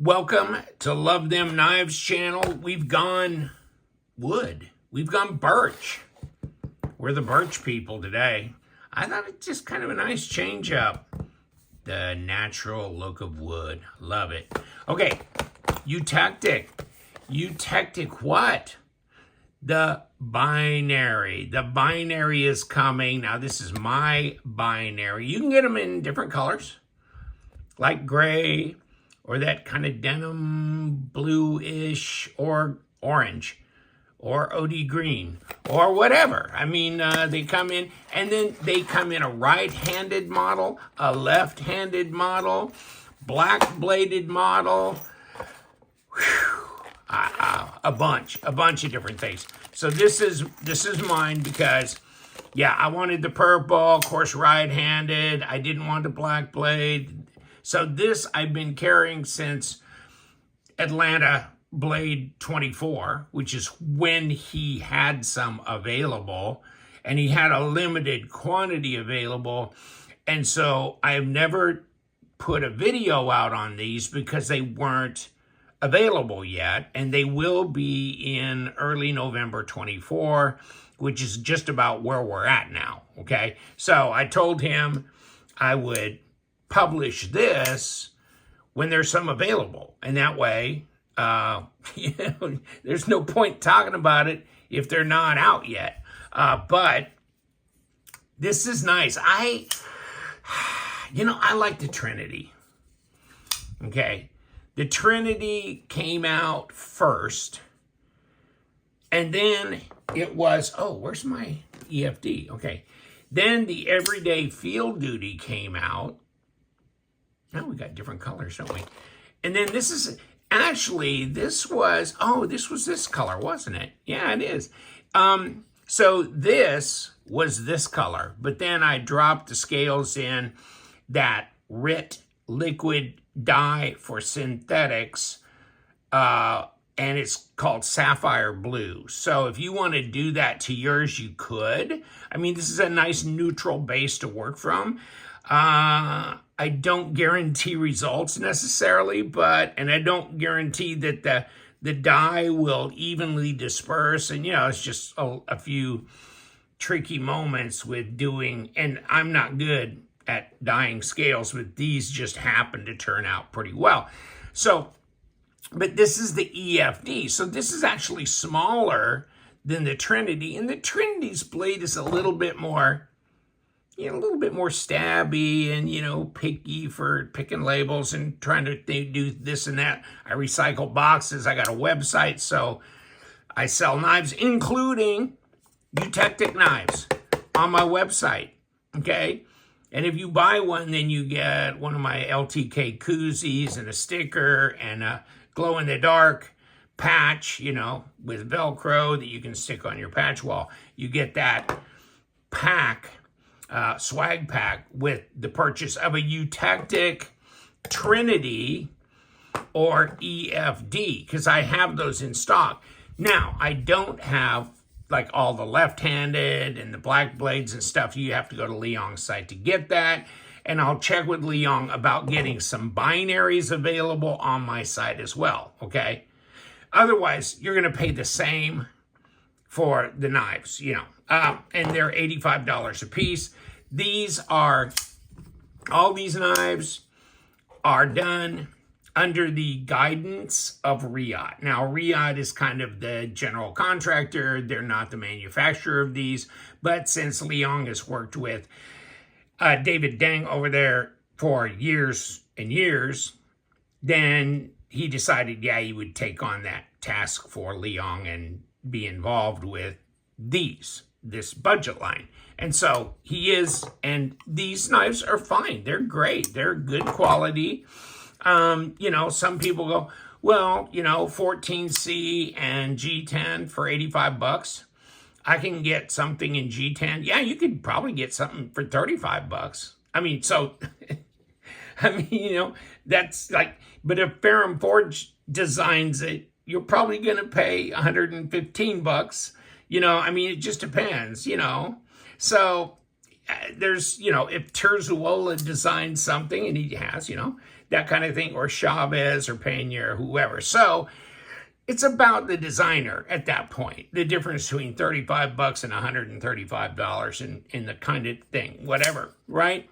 Welcome to Love Them Knives channel. We've gone wood. We've gone birch. We're the birch people today. I thought it's just kind of a nice change up. The natural look of wood. Love it. Okay, Eutektik. Eutektik what? The binary. The binary is coming. Now this is my binary. You can get them in different colors, like gray, or that kind of denim blue-ish, or orange, or OD green, or whatever. I mean, they come in, and then they come in a right-handed model, a left-handed model, black-bladed model, a bunch of different things. So this is mine because, yeah, I wanted the purple, of course, right-handed. I didn't want the black blade. So this I've been carrying since Atlanta Blade 24, which is when he had some available, and he had a limited quantity available. And so I've never put a video out on these because they weren't available yet, and they will be in early November 24, which is just about where we're at now, okay? So I told him I would publish this when there's some available, and that way there's no point talking about it if they're not out yet. But this is nice. I like the Trinity. Okay, the Trinity came out first, and then it was, oh, where's my EFD? Okay, then the Everyday Field Duty came out. Now we got different colors, don't we? And then this is, actually, this was this color, wasn't it? Yeah, it is. So this was this color, but then I dropped the scales in that RIT liquid dye for synthetics, and it's called Sapphire Blue. So if you want to do that to yours, you could. I mean, this is a nice neutral base to work from. I don't guarantee results necessarily, and I don't guarantee that the dye will evenly disperse. And, it's just a few tricky moments with doing, and I'm not good at dyeing scales, but these just happen to turn out pretty well. So, but this is the EFD. So this is actually smaller than the Trinity, and the Trinity's blade is a little bit more, a little bit more stabby and, picky for picking labels and trying to do this and that. I recycle boxes. I got a website, so I sell knives, including Eutektik knives on my website, okay? And if you buy one, then you get one of my LTK koozies and a sticker and a glow-in-the-dark patch, with Velcro that you can stick on your patch wall. You get that pack, swag pack, with the purchase of a Eutektik Trinity or EFD, because I have those in stock. Now, I don't have like all the left-handed and the black blades and stuff. You have to go to Leong's site to get that, and I'll check with Leong about getting some binaries available on my site as well, okay? Otherwise, you're going to pay the same for the knives, and they're $85 a piece. All these knives are done under the guidance of Riyadh. Now, Riyadh is kind of the general contractor. They're not the manufacturer of these, but since Leong has worked with David Deng over there for years and years, then he decided, yeah, he would take on that task for Leong and be involved with this budget line. And so he is, and these knives are fine. They're great. They're good quality. Some people go, well, 14C and G10 for 85 bucks. I can get something in G10. Yeah, you could probably get something for 35 bucks. I mean, so, that's like, but if Ferrum Forge designs it, you're probably going to pay 115 bucks. It just depends, So there's, if Terzuola designs something, and he has, that kind of thing, or Chavez or Pena or whoever. So it's about the designer at that point, the difference between $35 and $135 in the kind of thing, whatever, right?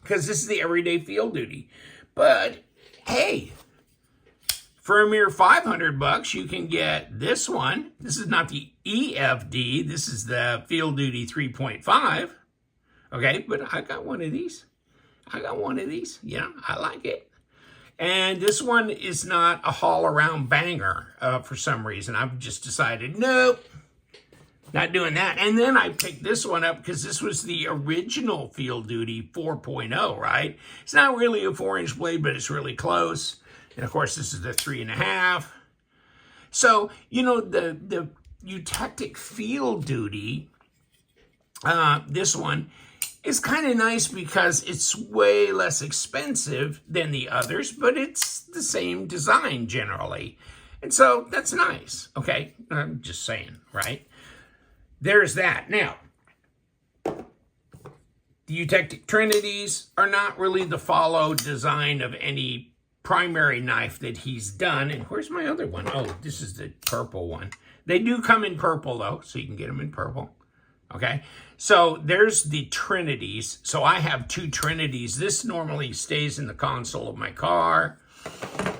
Because this is the everyday field duty. But hey, for a mere $500, you can get this one. This is not the EFD. This is the Field Duty 3.5. Okay, but I got one of these. Yeah, I like it. And this one is not a haul-around banger for some reason. I've just decided, nope, not doing that. And then I picked this one up because this was the original Field Duty 4.0, right? It's not really a 4-inch blade, but it's really close. And of course, this is the 3.5. So, you know, the Eutektik Field Duty, this one, is kind of nice because it's way less expensive than the others, but it's the same design generally. And so that's nice. Okay, I'm just saying, right? There's that. Now, the Eutektik Trinities are not really the follow design of any primary knife that he's done. And where's my other one? Oh, this is the purple one. They do come in purple, though, so you can get them in purple. Okay, so there's the Trinities. So I have 2 Trinities. This normally stays in the console of my car,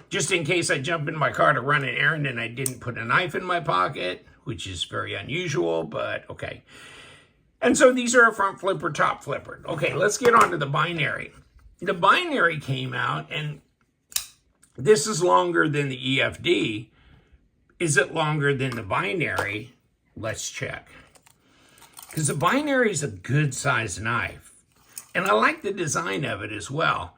just in case I jump in my car to run an errand and I didn't put a knife in my pocket, which is very unusual, but okay. And so these are a front flipper, top flipper. Okay, let's get on to the binary. The binary came out, and this is longer than the EFD. Is it longer than the binary? Let's check. Because the binary is a good size knife. And I like the design of it as well.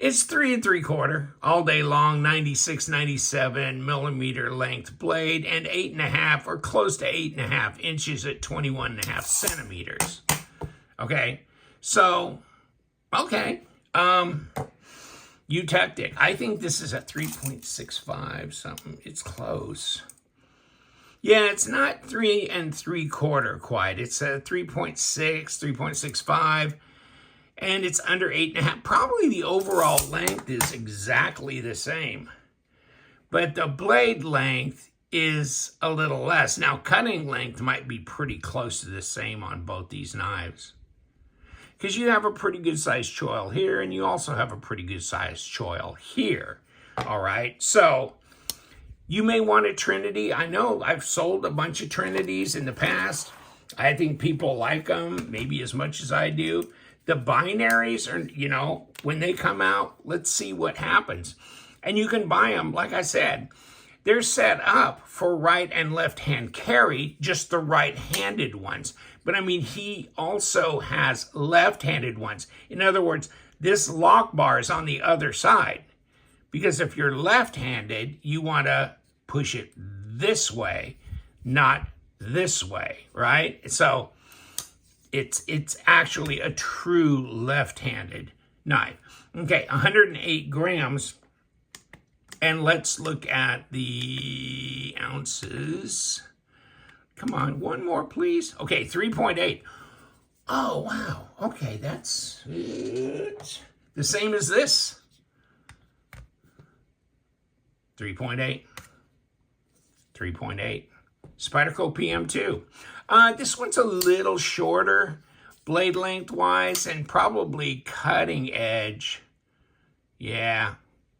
It's 3 3/4 all day long, 96, 97 millimeter length blade, and 8.5 or close to 8.5 inches at 21.5 centimeters. Okay, so, okay. Eutektik. I think this is a 3.65 something. It's close. Yeah, it's not 3 3/4 quite. It's a 3.6, 3.65, and it's under 8.5. Probably the overall length is exactly the same, but the blade length is a little less. Now, cutting length might be pretty close to the same on both these knives, because you have a pretty good sized choil here, and you also have a pretty good sized choil here. All right, so you may want a Trinity. I know I've sold a bunch of Trinities in the past. I think people like them, maybe as much as I do. The binaries are, you know, when they come out, let's see what happens. And you can buy them, like I said, they're set up for right and left hand carry, just the right-handed ones. But I mean, he also has left-handed ones. In other words, this lock bar is on the other side. Because if you're left-handed, you want to push it this way, not this way, right? So it's actually a true left-handed knife. Okay, 108 grams. And let's look at the ounces. Come on, one more, please. Okay, 3.8. Oh, wow. Okay, that's it. The same as this. 3.8. 3.8. Spyderco PM2. This one's a little shorter, blade length-wise, and probably cutting edge. Yeah,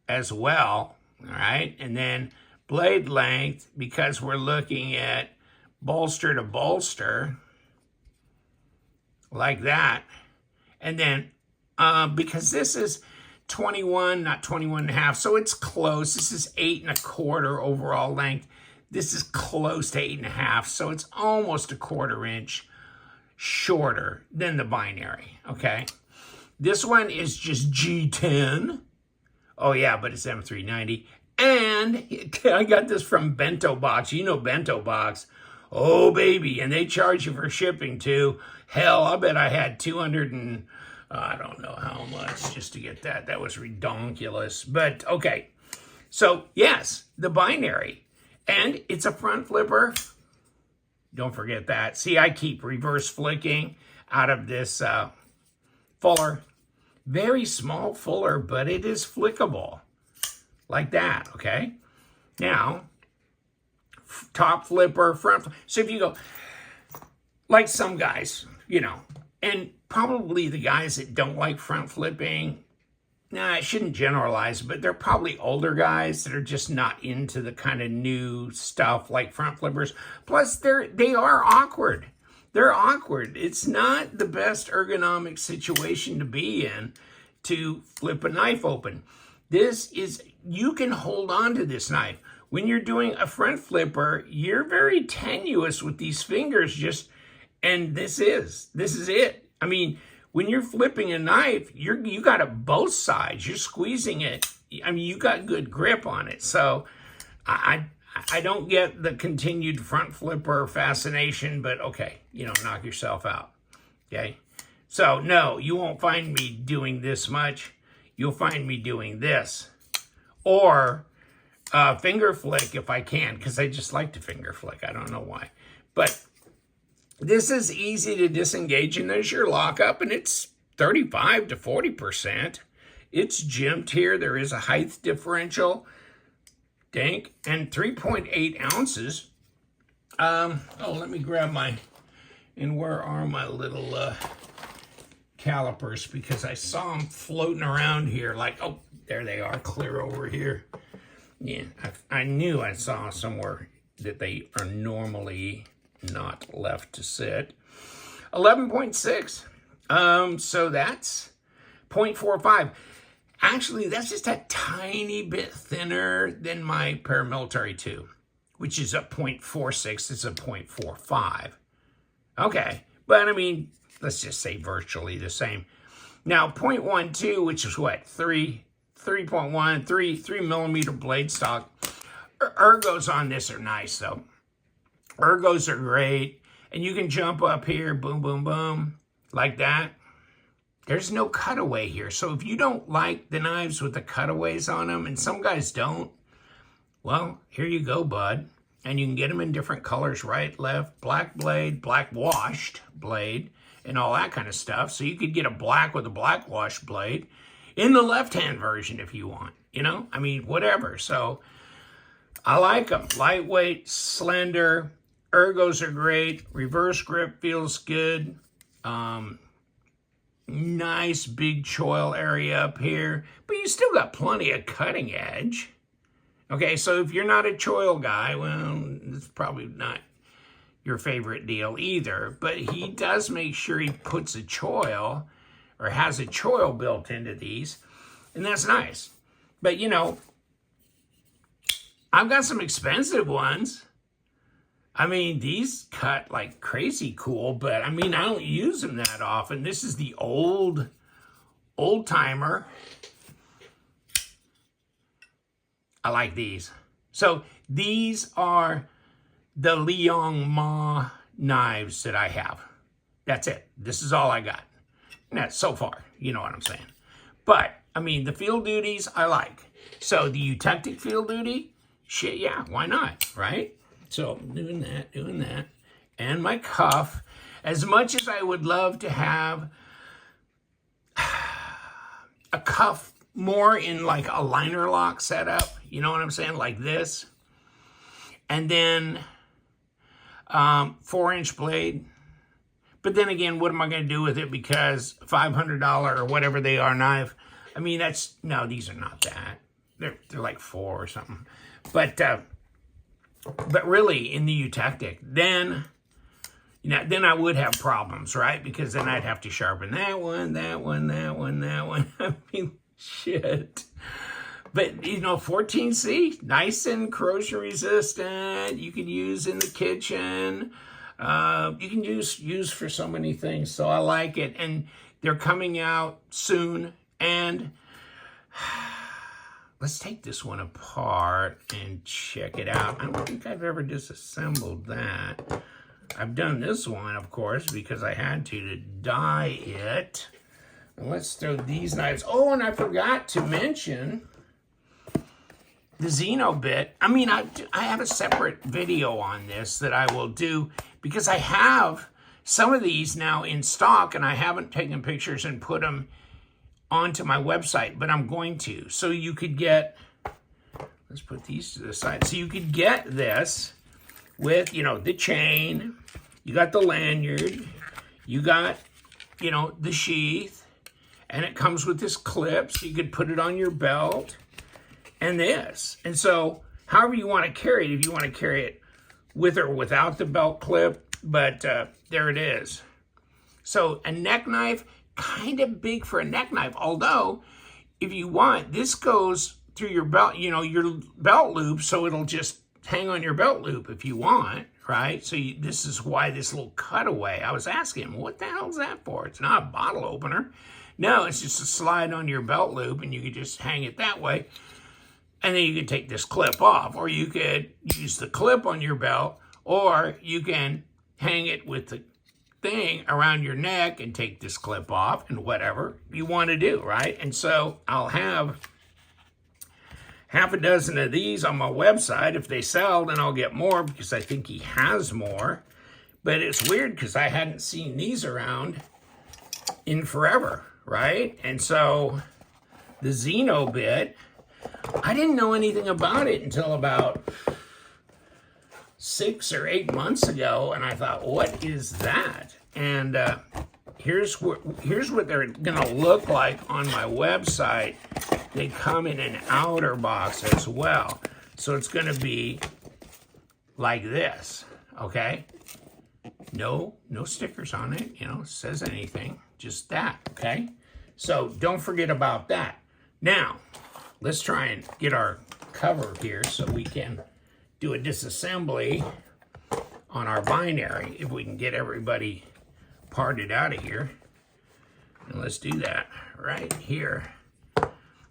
as well. All right, and then blade length, because we're looking at bolster to bolster, like that. And then, because this is 21, not 21.5, so it's close. This is 8 1/4 overall length. This is close to 8 1/2, so it's almost a 1/4 inch shorter than the binary, okay? This one is just G10. Oh, yeah, but it's M390. And I got this from Bento Box. You know Bento Box. Oh, baby. And they charge you for shipping, too. Hell, I bet I had 200 and I don't know how much just to get that. That was redonkulous. But, okay. So, yes, the binary. And it's a front flipper. Don't forget that. See, I keep reverse flicking out of this fuller. Very small fuller, but it is flickable. Like that, okay? Now, top flipper, front. So if you go, like some guys, you know, and probably the guys that don't like front flipping, I shouldn't generalize, but they're probably older guys that are just not into the kind of new stuff like front flippers. Plus, they are awkward. They're awkward. It's not the best ergonomic situation to be in to flip a knife open. This is, you can hold on to this knife. When you're doing a front flipper, you're very tenuous with these fingers and this is it. I mean, when you're flipping a knife, you got it both sides. You're squeezing it. I mean, you got good grip on it. So I don't get the continued front flipper fascination, but okay, you know, knock yourself out, okay? So no, you won't find me doing this much. You'll find me doing this. Or finger flick if I can, because I just like to finger flick. I don't know why. But this is easy to disengage, and there's your lockup, and it's 35 to 40%. It's jimped here. There is a height differential. Dink. And 3.8 ounces. Let me grab my, and where are my little calipers? Because I saw them floating around here like, oh, there they are, clear over here. Yeah, I knew I saw somewhere that they are normally not left to sit. 11.6. So that's 0.45. Actually, that's just a tiny bit thinner than my paramilitary 2, which is a 0.46. It's a 0.45. Okay, but I mean, let's just say virtually the same. Now, 0.12, which is what? 3.1, 3 millimeter blade stock. Ergos on this are nice, though. Ergos are great. And you can jump up here, boom, boom, boom, like that. There's no cutaway here. So if you don't like the knives with the cutaways on them, and some guys don't, well, here you go, bud. And you can get them in different colors, right, left, black blade, black washed blade, and all that kind of stuff. So you could get a black with a black washed blade in the left-hand version if you want, you know? I mean, whatever. So I like them. Lightweight, slender, ergos are great. Reverse grip feels good. Nice big choil area up here, but you still got plenty of cutting edge. Okay, so if you're not a choil guy, well, it's probably not your favorite deal either, but he does make sure he puts a choil or has a choil built into these, and that's nice. But, you know, I've got some expensive ones. I mean, these cut like crazy cool, but I mean, I don't use them that often. This is the old timer. I like these. So these are the Liang Ma knives that I have. That's it. This is all I got. And that's so far, you know what I'm saying. But, I mean, the field duties I like. So the Eutektik field duty, shit, yeah, why not, right? So doing that. And my cuff, as much as I would love to have a cuff more in like a liner lock setup, you know what I'm saying, like this. And then 4-inch blade. But then again, what am I going to do with it? Because $500 or whatever they are knife. I mean, no, these are not that. They're like 4 or something. But really, in the Eutektik, then I would have problems, right? Because then I'd have to sharpen that one. I mean, shit. But, you know, 14C, nice and corrosion resistant. You can use in the kitchen. You can use for so many things. So I like it. And they're coming out soon. And let's take this one apart and check it out. I don't think I've ever disassembled that. I've done this one, of course, because I had to dye it. And let's throw these knives. Oh, and I forgot to mention the Xeno bit. I mean, I have a separate video on this that I will do because I have some of these now in stock and I haven't taken pictures and put them onto my website, but I'm going to. So you could get, let's put these to the side. So you could get this with, you know, the chain, you got the lanyard, you got, you know, the sheath, and it comes with this clip, so you could put it on your belt, and this. And so, however you want to carry it, if you want to carry it with or without the belt clip, but there it is. So, a neck knife, kind of big for a neck knife, although, if you want, this goes through your belt, you know, your belt loop, so it'll just hang on your belt loop if you want, right? So this is why this little cutaway, I was asking him, what the hell is that for? It's not a bottle opener. No, it's just a slide on your belt loop, and you could just hang it that way. And then you could take this clip off, or you could use the clip on your belt, or you can hang it with the thing around your neck and take this clip off, and whatever you want to do, right? And so I'll have half a dozen of these on my website. If they sell, then I'll get more, because I think he has more. But it's weird because I hadn't seen these around in forever, right? And so the Xeno bit, I didn't know anything about it until about 6 or 8 months ago, and I thought, what is that? And here's what they're gonna look like on my website. They come in an outer box as well. So it's gonna be like this, okay? No stickers on it, you know, says anything, just that, okay? So don't forget about that. Now, let's try and get our cover here so we can do a disassembly on our binary, if we can get everybody parted out of here. And let's do that right here.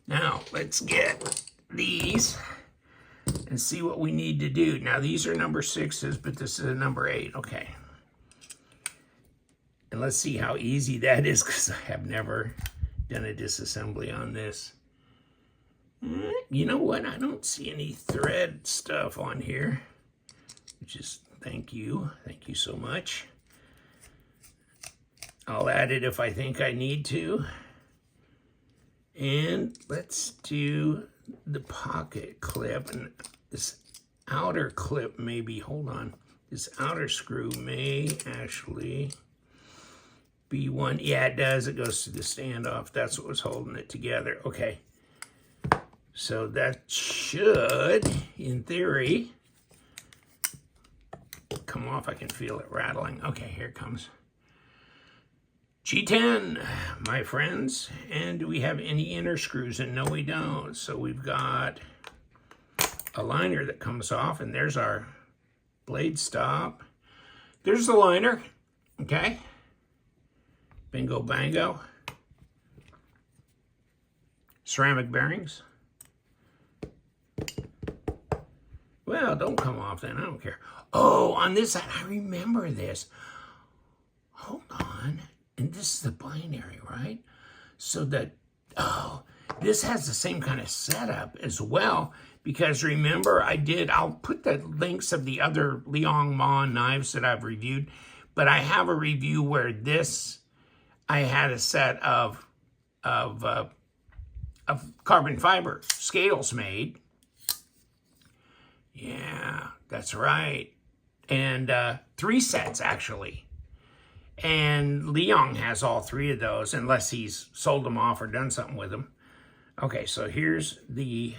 Now, let's get these and see what we need to do. Now, these are number 6s, but this is a number 8. Okay. And let's see how easy that is, because I have never done a disassembly on this. You know what? I don't see any thread stuff on here, which is, thank you. Thank you so much. I'll add it if I think I need to. And let's do the pocket clip. And this outer clip maybe, hold on. This outer screw may actually be one. Yeah, it does. It goes to the standoff. That's what was holding it together. Okay. So that should, in theory, come off. I can feel it rattling. Okay, here it comes. G10, my friends. And do we have any inner screws? And no, we don't. So we've got a liner that comes off, and there's our blade stop. There's the liner, okay? Bingo bango. Ceramic bearings. Well, don't come off then, I don't care. Oh, on this side, I remember this. Hold on. And this is the binary, right? So that, oh, this has the same kind of setup as well, because remember I'll put the links of the other Liang Ma knives that I've reviewed, but I have a review where this, I had a set of carbon fiber scales made. Yeah, that's right. And 3 sets, actually. And Liang has all 3 of those, unless he's sold them off or done something with them. Okay, so here's the...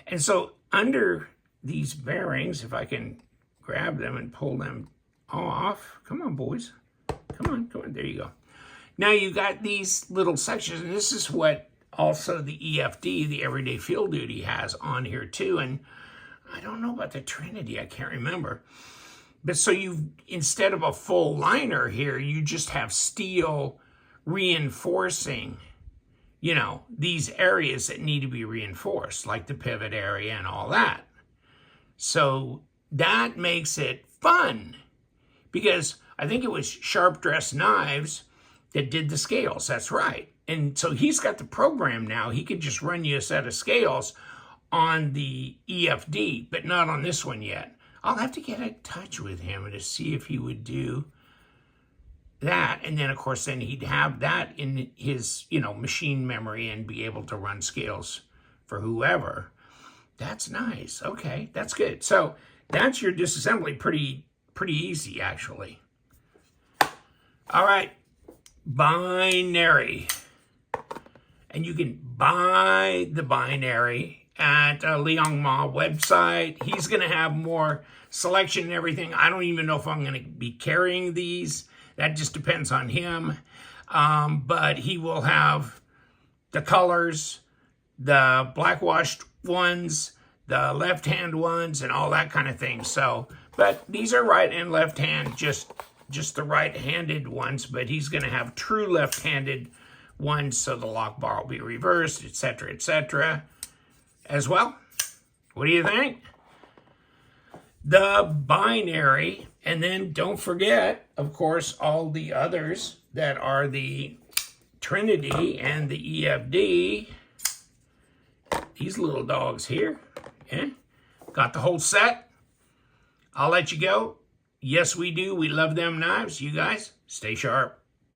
And so under these bearings, if I can grab them and pull them off. Come on, boys. Come on. There you go. Now you got these little sections, and this is what also the EFD, the Everyday Field Duty, has on here too. And I don't know about the Trinity. I can't remember. But so you, instead of a full liner here, you just have steel reinforcing, you know, these areas that need to be reinforced, like the pivot area and all that. So that makes it fun, because I think it was Sharp Dressed Knives that did the scales. That's right. And so he's got the program now. He could just run you a set of scales on the EFD, but not on this one yet. I'll have to get in touch with him to see if he would do that, and then of course then he'd have that in his, you know, machine memory and be able to run scales for whoever. That's nice. Okay, that's good. So that's your disassembly. Pretty easy, actually. All right, binary. And you can buy the binary at Liang Ma website. He's going to have more selection and everything. I don't even know if I'm going to be carrying these. That just depends on him. But he will have the colors, the blackwashed ones, the left-hand ones, and all that kind of thing. So, but these are right and left-hand, just the right-handed ones. But he's going to have true left-handed ones, so the lock bar will be reversed, etc., as well. What do you think? The binary, and then don't forget, of course, all the others that are the Trinity and the EFD. These little dogs here. Yeah. Got the whole set. I'll let you go. Yes, we do. We love them knives. You guys, stay sharp.